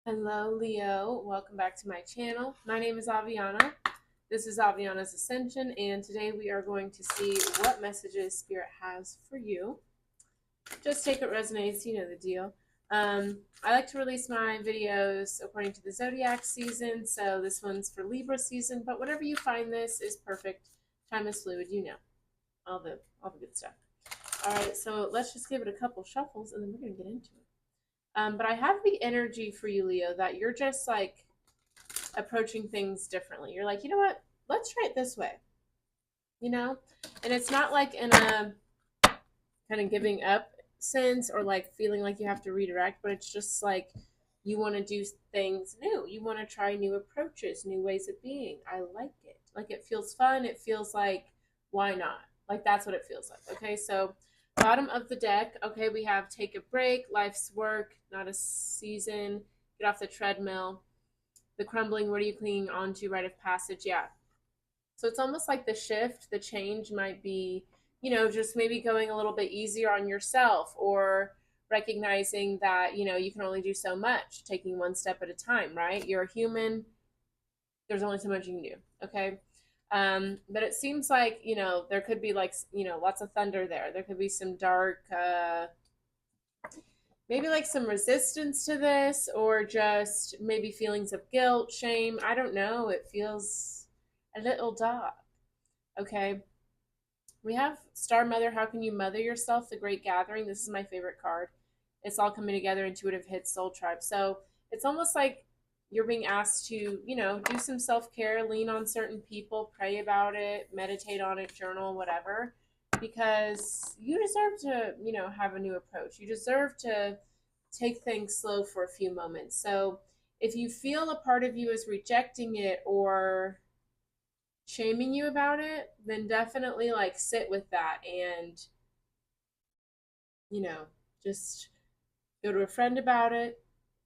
Hello, Leo. Welcome back to my channel. My name is Aviana. This is Aviana's Ascension, and today we are going to see what messages Spirit has for you. Just take what resonates, you know the deal. I like to release my videos according to the zodiac season, so this one's for Libra season, but whatever you find this is perfect. Time is fluid, you know, all the good stuff. All right, so let's just give it a couple shuffles, and then we're gonna get into it. But I have the energy for you, Leo, that you're just like approaching things differently. You're like, you know what? Let's try it this way, you know? And it's not like in a kind of giving up sense or like feeling like you have to redirect, but it's just like you want to do things new. You want to try new approaches, new ways of being. I like it. Like it feels fun. It feels like, why not? Like that's what it feels like. Okay, so bottom of the deck, okay, we have take a break, life's work, not a season, get off the treadmill, the crumbling, what are you clinging on to, rite of passage, yeah. So it's almost like the shift, the change might be, just maybe going a little bit easier on yourself or recognizing that, you can only do so much, taking one step at a time, right? You're a human, there's only so much you can do, okay? But it seems like, there could be like, lots of thunder there. There could be some dark, maybe like some resistance to this or just maybe feelings of guilt, shame. I don't know. It feels a little dark. Okay. We have Star Mother. How can you mother yourself? The Great Gathering. This is my favorite card. It's all coming together. Intuitive hits, Soul Tribe. So it's almost like you're being asked to, do some self care, lean on certain people, pray about it, meditate on it, journal, whatever, because you deserve to, have a new approach. You deserve to take things slow for a few moments. So if you feel a part of you is rejecting it or shaming you about it, then definitely like sit with that and, you know, just go to a friend about it.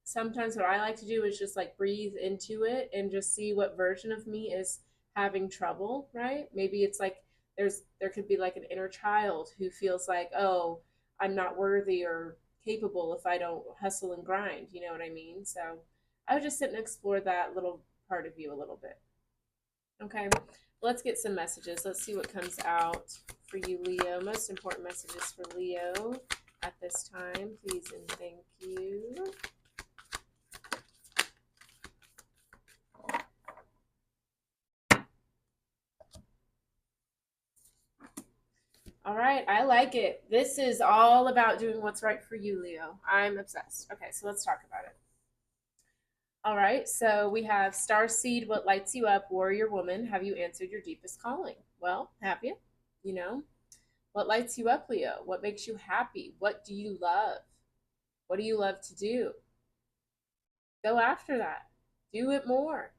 Sometimes what I like to do is just like breathe into it and just see what version of me is having trouble, right? Maybe it's like there could be like an inner child who feels like, "Oh, I'm not worthy or capable if I don't hustle and grind." You know what I mean? So, I would just sit and explore that little part of you a little bit. Okay, let's get some messages. Let's see what comes out for you, Leo. Most important messages for Leo at this time, please and thank you. All right, I like it. This is all about doing what's right for you, Leo. I'm obsessed. Okay, so let's talk about it. All right, so we have Star Seed, what lights you up, warrior woman, have you answered your deepest calling? Well, have you? You know, what lights you up, Leo? What makes you happy? What do you love? What do you love to do? Go after that. Do it more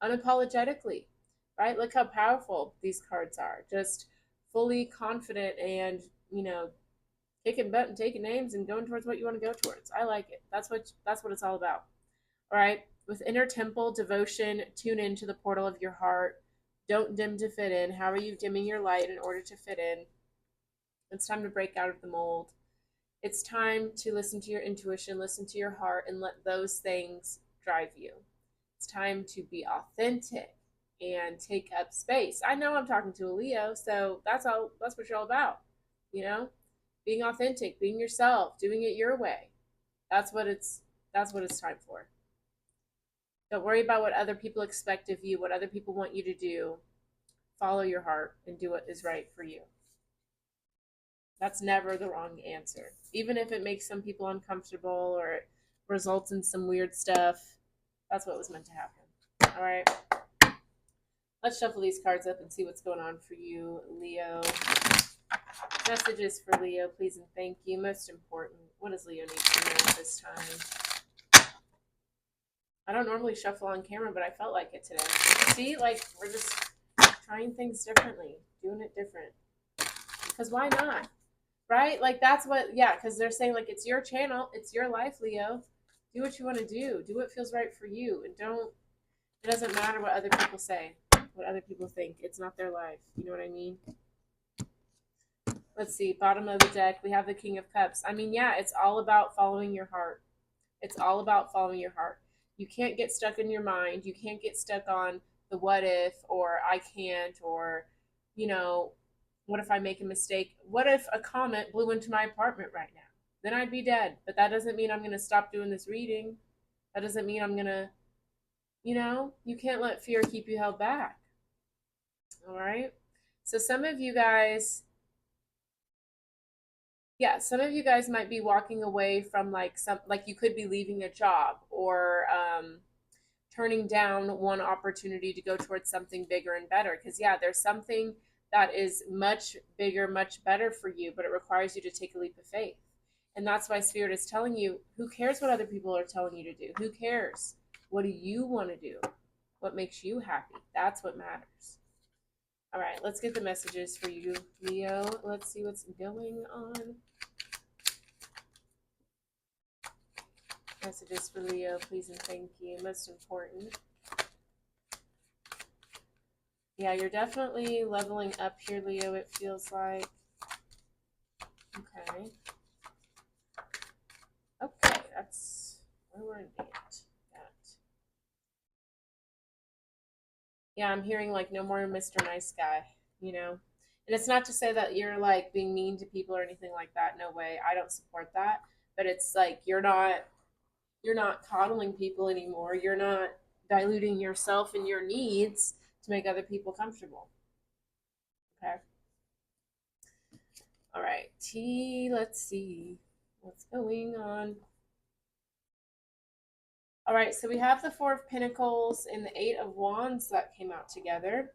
unapologetically, right? Look how powerful these cards are. Just fully confident and, you know, kicking butt and taking names and going towards what you want to go towards. I like it. That's what it's all about. All right. With inner temple devotion, tune into the portal of your heart. Don't dim to fit in. How are you dimming your light in order to fit in? It's time to break out of the mold. It's time to listen to your intuition, listen to your heart, and let those things drive you. It's time to be authentic and take up space. I know I'm talking to a Leo, so that's what you're all about. You know? Being authentic, being yourself, doing it your way. That's what it's time for. Don't worry about what other people expect of you, what other people want you to do. Follow your heart and do what is right for you. That's never the wrong answer. Even if it makes some people uncomfortable or it results in some weird stuff, that's what was meant to happen. All right. Let's shuffle these cards up and see what's going on for you, Leo. Messages for Leo, please and thank you. Most important, what does Leo need to know at this time? I don't normally shuffle on camera, but I felt like it today. See, like we're just trying things differently, doing it different. Because why not? Right? Like that's what, yeah, because they're saying like it's your channel, it's your life, Leo. Do what you want to do. Do what feels right for you. And don't, it doesn't matter what other people say, what other people think. It's not their life. You know what I mean? Let's see, bottom of the deck, we have the King of Cups. I mean, yeah, it's all about following your heart. It's all about following your heart. You can't get stuck in your mind. You can't get stuck on the what if, or I can't, or, you know, what if I make a mistake? What if a comet blew into my apartment right now? Then I'd be dead. But that doesn't mean I'm going to stop doing this reading. That doesn't mean I'm going to, you can't let fear keep you held back. All right. So some of you guys might be walking away from like you could be leaving a job, or turning down one opportunity to go towards something bigger and better. Because, yeah, there's something that is much bigger, much better for you, but it requires you to take a leap of faith. And that's why Spirit is telling you, who cares what other people are telling you to do? Who cares? What do you want to do? What makes you happy? That's what matters. All right, let's get the messages for you, Leo. Let's see what's going on. Messages for Leo, please and thank you. Most important. Yeah, you're definitely leveling up here, Leo, it feels like. Okay. Okay, that's where we're at. Yeah, I'm hearing like no more Mr. Nice Guy, you know? And it's not to say that you're like being mean to people or anything like that. No way. I don't support that. But it's like you're not coddling people anymore. You're not diluting yourself and your needs to make other people comfortable. Okay. All right. Let's see what's going on. All right, so we have the Four of Pentacles and the Eight of Wands that came out together.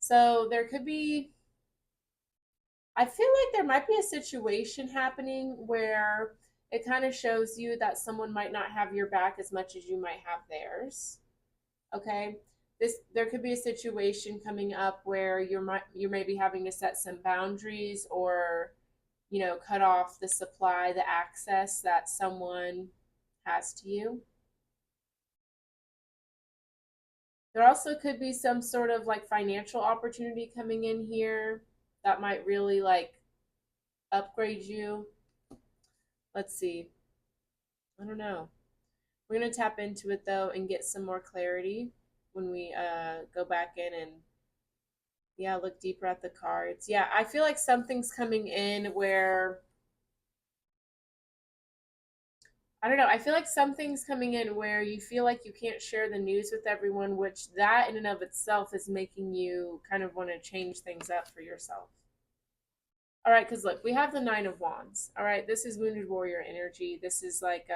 So there could be, I feel like there might be a situation happening where it kind of shows you that someone might not have your back as much as you might have theirs. Okay? There could be a situation coming up where you may be having to set some boundaries, or cut off the supply, the access that someone has to you. There also could be some sort of like financial opportunity coming in here that might really like upgrade you. Let's see. I don't know. We're going to tap into it though and get some more clarity when we go back in and, yeah, look deeper at the cards. Yeah, I feel like something's coming in where, I don't know, I feel like something's coming in where you feel like you can't share the news with everyone, which that in and of itself is making you kind of want to change things up for yourself. All right, because look, we have the Nine of Wands. All right, this is wounded warrior energy. This is like,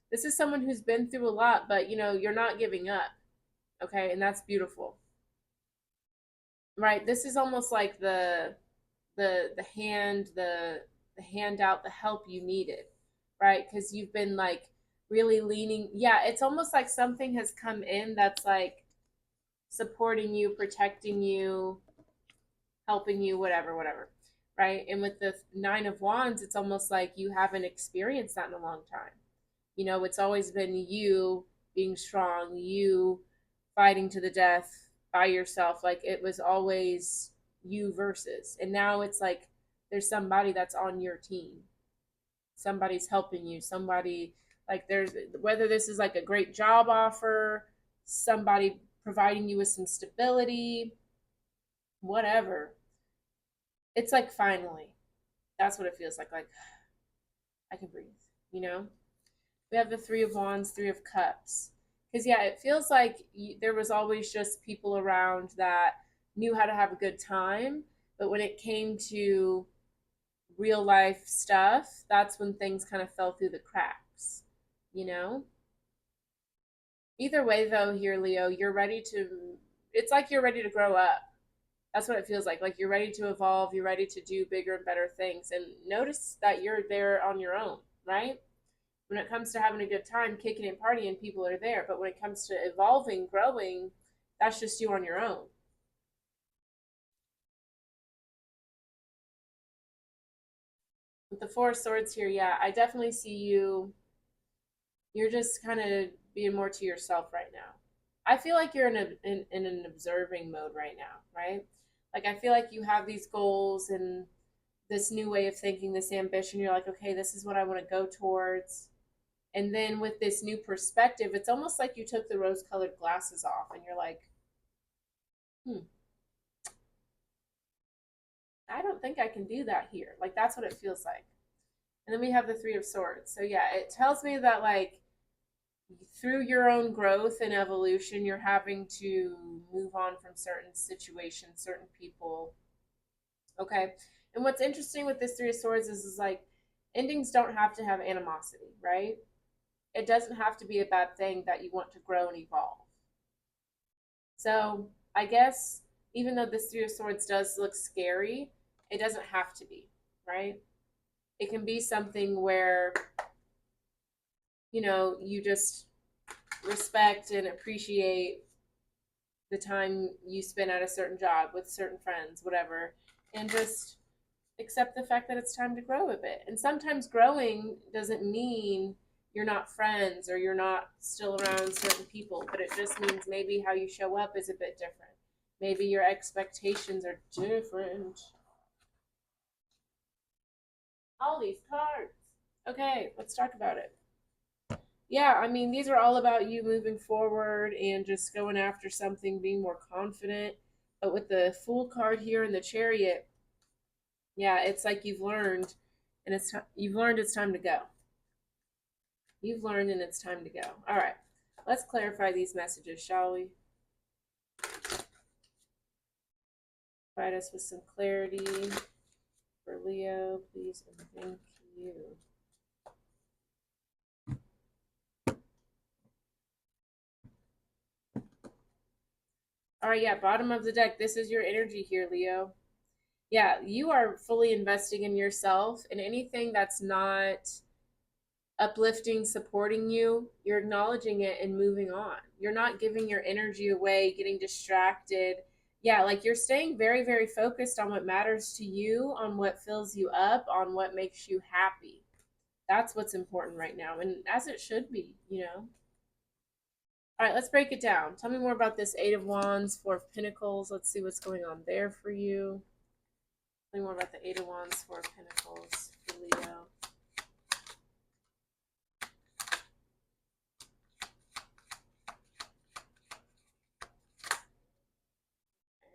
this is someone who's been through a lot, but you're not giving up. Okay, and that's beautiful. Right, this is almost like the hand, the handout, the help you needed, right? Because you've been like really leaning. Yeah, it's almost like something has come in that's like supporting you, protecting you, helping you, whatever, right? And with the Nine of Wands, it's almost like you haven't experienced that in a long time. It's always been you being strong, you fighting to the death by yourself. Like it was always you versus. And now it's like there's somebody that's on your team. Somebody's helping you. Somebody, like, there's, whether this is like a great job offer, somebody providing you with some stability, whatever. It's like finally. That's what it feels like. Like I can breathe, you know? We have the Three of Wands, Three of Cups. Because, yeah, it feels like there was always just people around that knew how to have a good time. But when it came to real life stuff, that's when things kind of fell through the cracks, you know? Either way, though, here, Leo, it's like you're ready to grow up. That's what it feels like. Like you're ready to evolve, you're ready to do bigger and better things. And notice that you're there on your own, right? When it comes to having a good time, kicking and partying, people are there. But when it comes to evolving, growing, that's just you on your own. With the Four of Swords here, yeah, I definitely see you. You're just kind of being more to yourself right now. I feel like you're in an observing mode right now, right? Like I feel like you have these goals and this new way of thinking, this ambition. You're like, okay, this is what I want to go towards. And then with this new perspective, it's almost like you took the rose-colored glasses off and you're like, hmm, I don't think I can do that here. Like that's what it feels like. And then we have the Three of Swords. So yeah, it tells me that like through your own growth and evolution, you're having to move on from certain situations, certain people. Okay. And what's interesting with this Three of Swords is like endings don't have to have animosity, right? It doesn't have to be a bad thing that you want to grow and evolve. So I guess even though this Three of Swords does look scary, it doesn't have to be, right? It can be something where, you just respect and appreciate the time you spend at a certain job with certain friends, whatever, and just accept the fact that it's time to grow a bit. And sometimes growing doesn't mean you're not friends or you're not still around certain people, but it just means maybe how you show up is a bit different. Maybe your expectations are different. All these cards. Okay, let's talk about it. Yeah, I mean, these are all about you moving forward and just going after something, being more confident. But with the Fool card here and the Chariot, yeah, it's like you've learned, and you've learned it's time to go. You've learned, and it's time to go. All right, let's clarify these messages, shall we? Provide us with some clarity for Leo, please, and thank you. All right, yeah, bottom of the deck. This is your energy here, Leo. Yeah, you are fully investing in yourself, and anything that's not uplifting, supporting you, you're acknowledging it and moving on. You're not giving your energy away, getting distracted. Yeah, like you're staying very, very focused on what matters to you, on what fills you up, on what makes you happy. That's what's important right now, and as it should be. All right, let's break it down. Tell me more about this Eight of Wands, Four of Pentacles. Let's see what's going on there for you. Tell me more about the Eight of Wands, Four of Pentacles for Leo.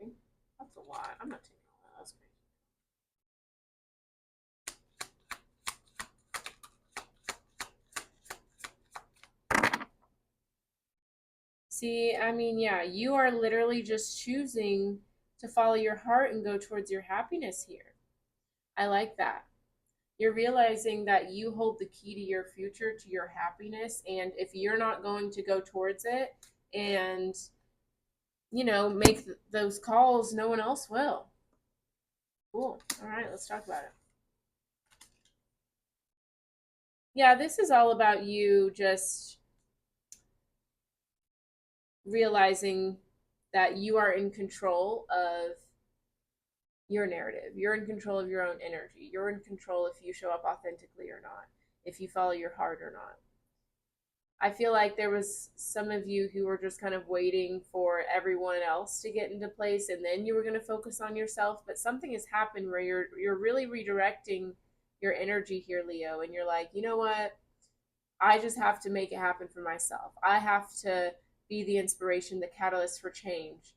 Okay, that's a lot. I'm not taking all that. That's crazy. See, I mean, yeah, you are literally just choosing to follow your heart and go towards your happiness here. I like that. You're realizing that you hold the key to your future, to your happiness, and if you're not going to go towards it and, make those calls, no one else will. Cool. All right, let's talk about it. Yeah, this is all about you just realizing that you are in control of your narrative. You're in control of your own energy. You're in control if you show up authentically or not, if you follow your heart or not. I feel like there was some of you who were just kind of waiting for everyone else to get into place and then you were going to focus on yourself, but something has happened where you're really redirecting your energy here, Leo, and you're like, "You know what? I just have to make it happen for myself. I have to be the inspiration, the catalyst for change.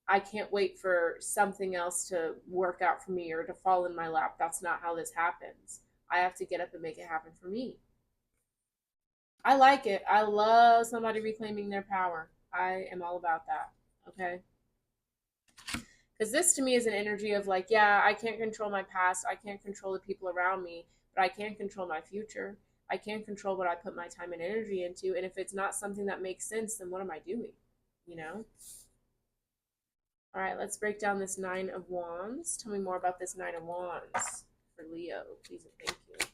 I can't wait for something else to work out for me or to fall in my lap. That's not how this happens. I have to get up and make it happen for me." I like it. I love somebody reclaiming their power. I am all about that. Okay. Because this to me is an energy of like, yeah, I can't control my past. I can't control the people around me, but I can control my future. I can control what I put my time and energy into. And if it's not something that makes sense, then what am I doing? You know? All right, let's break down this Nine of Wands. Tell me more about this Nine of Wands for Leo, please and thank you.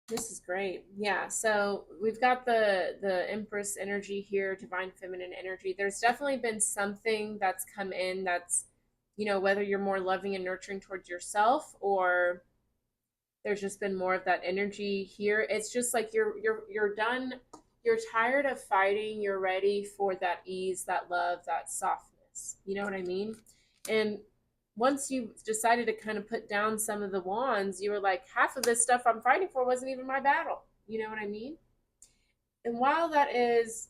This is great. Yeah, so we've got the Empress energy here, divine feminine energy. There's definitely been something that's come in that's You know, whether you're more loving and nurturing towards yourself, or there's just been more of that energy here. It's just like you're done. You're tired of fighting. You're ready for that ease, that love, that softness. You know what I mean? And once you decided to kind of put down some of the wands, you were like, half of this stuff I'm fighting for wasn't even my battle. You know what I mean? And while that is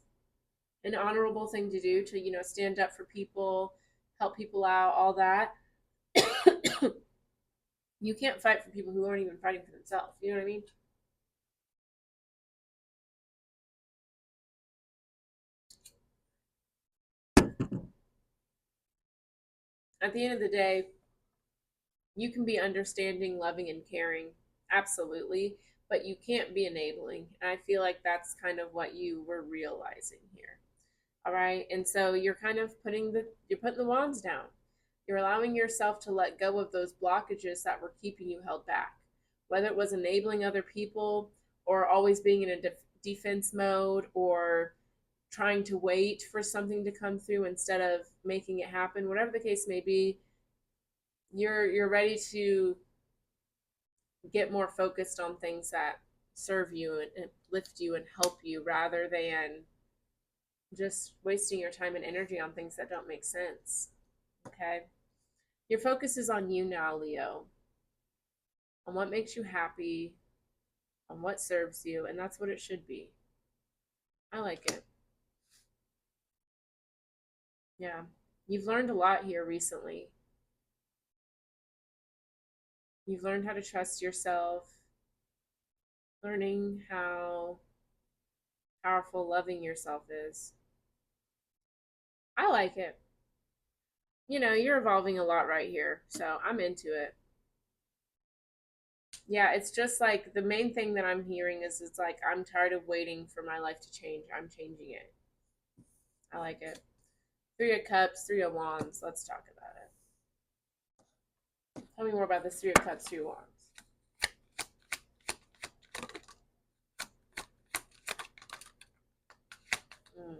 an honorable thing to do, to, you know, stand up for people, help people out, all that, you can't fight for people who aren't even fighting for themselves. You know what I mean? At the end of the day, you can be understanding, loving, and caring, absolutely, but you can't be enabling. And I feel like that's kind of what you were realizing here. All right. And so you're kind of you're putting the wands down. You're allowing yourself to let go of those blockages that were keeping you held back, whether it was enabling other people, or always being in a defense mode, or trying to wait for something to come through instead of making it happen. Whatever the case may be, you're ready to get more focused on things that serve you and lift you and help you, rather than just wasting your time and energy on things that don't make sense. Okay? Your focus is on you now, Leo, on what makes you happy, on what serves you, and that's what it should be. I like it. Yeah. You've learned a lot here recently. You've learned how to trust yourself, learning how powerful loving yourself is. I like it. You know, you're evolving a lot right here, so I'm into it. Yeah, it's just like the main thing that I'm hearing is it's like I'm tired of waiting for my life to change. I'm changing it. I like it. Three of Cups, Three of Wands. Let's talk about it. Tell me more about this Three of Cups, Three of Wands. Mm.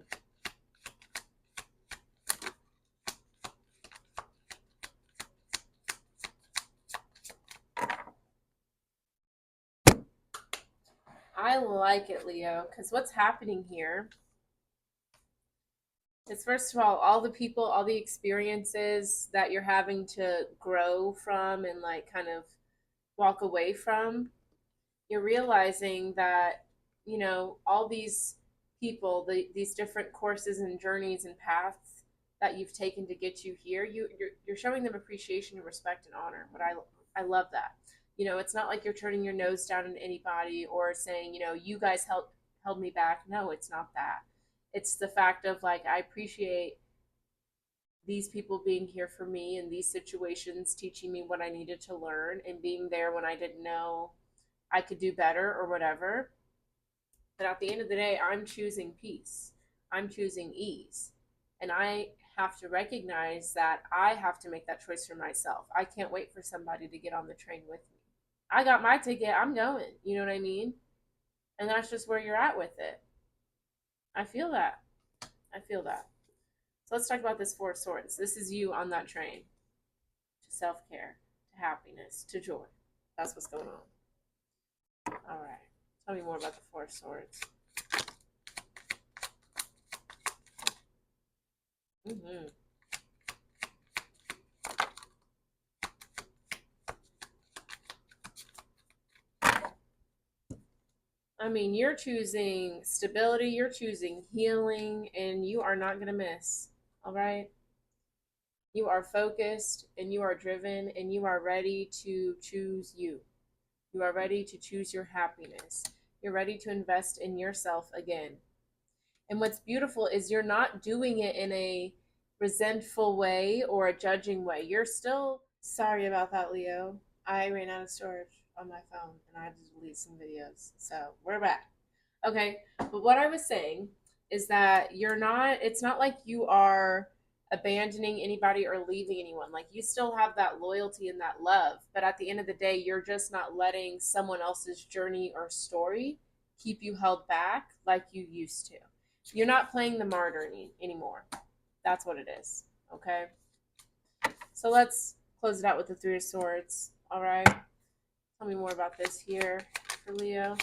I like it, Leo, because what's happening here is, first of all the people, all the experiences that you're having to grow from and like kind of walk away from, you're realizing that, you know, all these people, these different courses and journeys and paths that you've taken to get you here, you're showing them appreciation and respect and honor. But I love that. You know, it's not like you're turning your nose down on anybody or saying, you know, you guys held me back. No, it's not that. It's the fact of like, I appreciate these people being here for me in these situations, teaching me what I needed to learn and being there when I didn't know I could do better or whatever. But at the end of the day, I'm choosing peace. I'm choosing ease. And I have to recognize that I have to make that choice for myself. I can't wait for somebody to get on the train with me. I got my ticket, I'm going. You know what I mean? And that's just where you're at with it. I feel that. I feel that. So let's talk about this Four of Swords. This is you on that train to self care, to happiness, to joy. That's what's going on. All right. Tell me more about the Four of Swords. Mm-hmm. I mean, you're choosing stability, you're choosing healing, and you are not going to miss. All right? You are focused and you are driven and you are ready to choose you. You are ready to choose your happiness. You're ready to invest in yourself again. And what's beautiful is you're not doing it in a resentful way or a judging way. You're still sorry about that, Leo. I ran out of storage on my phone and I had to delete some videos. So we're back. Okay. But what I was saying is that it's not like you are abandoning anybody or leaving anyone. Like you still have that loyalty and that love. But at the end of the day, you're just not letting someone else's journey or story keep you held back like you used to. You're not playing the martyr anymore. That's what it is. Okay. So let's close it out with the Three of Swords. All right. Tell me more about this here for Leo.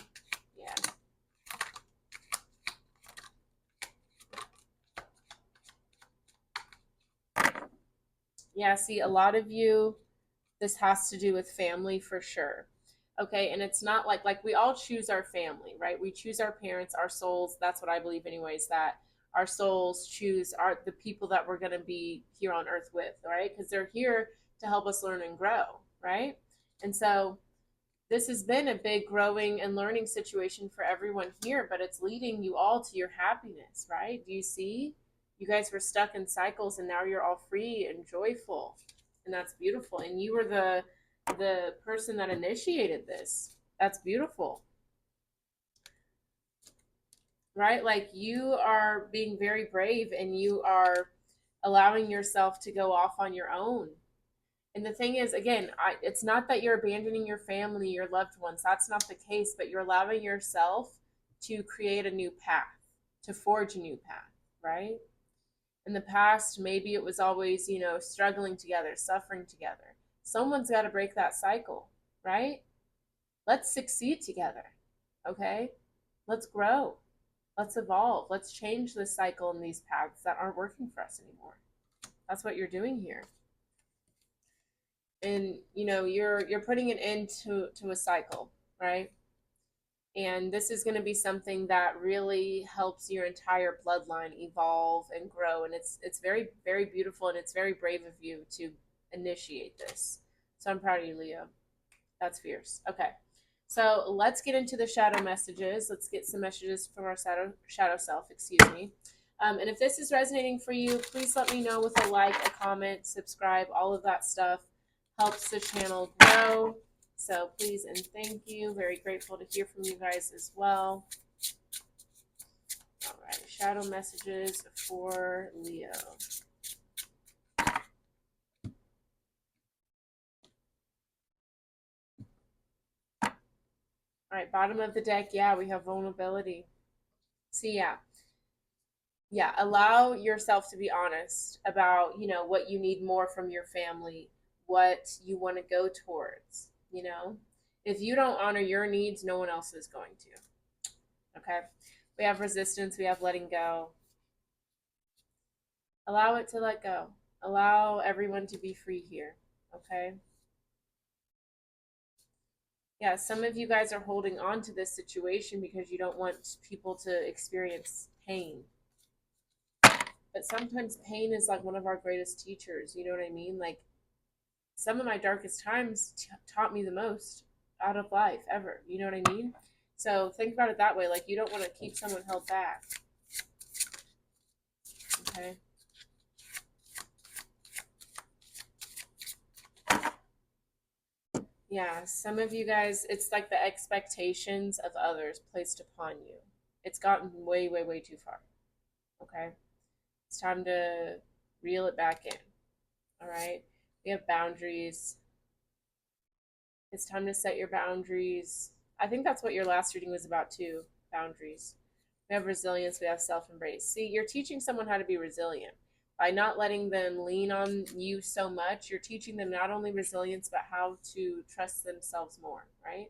Yeah. Yeah, see, a lot of you, this has to do with family for sure. Okay, and it's not like we all choose our family, right? We choose our parents, our souls. That's what I believe anyways, that our souls choose the people that we're going to be here on earth with, right? Because they're here to help us learn and grow, right? And so this has been a big growing and learning situation for everyone here, but it's leading you all to your happiness, right? Do you see? You guys were stuck in cycles and now you're all free and joyful. And that's beautiful. And you were the person that initiated this. That's beautiful. Right? Like you are being very brave and you are allowing yourself to go off on your own. And the thing is, again, it's not that you're abandoning your family, your loved ones. That's not the case, but you're allowing yourself to create a new path, to forge a new path, right? In the past, maybe it was always, struggling together, suffering together. Someone's got to break that cycle, right? Let's succeed together, okay? Let's grow. Let's evolve. Let's change this cycle and these paths that aren't working for us anymore. That's what you're doing here. And you're putting an end to a cycle, right? And this is going to be something that really helps your entire bloodline evolve and grow, and it's very, very beautiful, and it's very brave of you to initiate this. So I'm proud of you, Leo. That's fierce. Okay, so let's get into the shadow messages. Let's get some messages from our shadow self, excuse me. And if this is resonating for you, please let me know with a like, a comment, subscribe. All of that stuff helps the channel grow. So please and thank you. Very grateful to hear from you guys as well. All right, shadow messages for Leo. All right, bottom of the deck, yeah, we have vulnerability. See, yeah, allow yourself to be honest about, what you need more from your family, what you want to go towards, If you don't honor your needs, no one else is going to. Okay? We have resistance, we have letting go. Allow it to let go. Allow everyone to be free here. Okay? Yeah, some of you guys are holding on to this situation because you don't want people to experience pain. But sometimes pain is like one of our greatest teachers. You know what I mean? Like some of my darkest times taught me the most out of life ever. You know what I mean? So think about it that way. Like you don't want to keep someone held back. Okay. Yeah, some of you guys, it's like the expectations of others placed upon you. It's gotten way, way, way too far. Okay. It's time to reel it back in. All right. We have boundaries. It's time to set your boundaries. I think that's what your last reading was about too. Boundaries. We have resilience. We have self-embrace. See, you're teaching someone how to be resilient. By not letting them lean on you so much, you're teaching them not only resilience, but how to trust themselves more, right?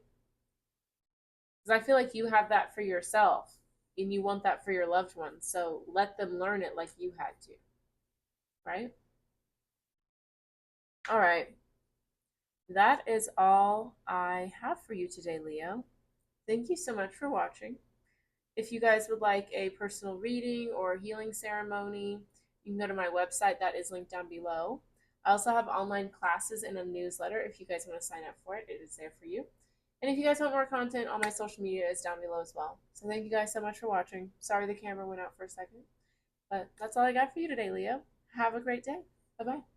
Because I feel like you have that for yourself and you want that for your loved ones. So let them learn it like you had to, right? All right. That is all I have for you today, Leo. Thank you so much for watching. If you guys would like a personal reading or healing ceremony, you can go to my website that is linked down below. I also have online classes and a newsletter. If you guys want to sign up for it, it is there for you. And if you guys want more content, all my social media is down below as well. So thank you guys so much for watching. Sorry the camera went out for a second. But that's all I got for you today, Leo. Have a great day. Bye-bye.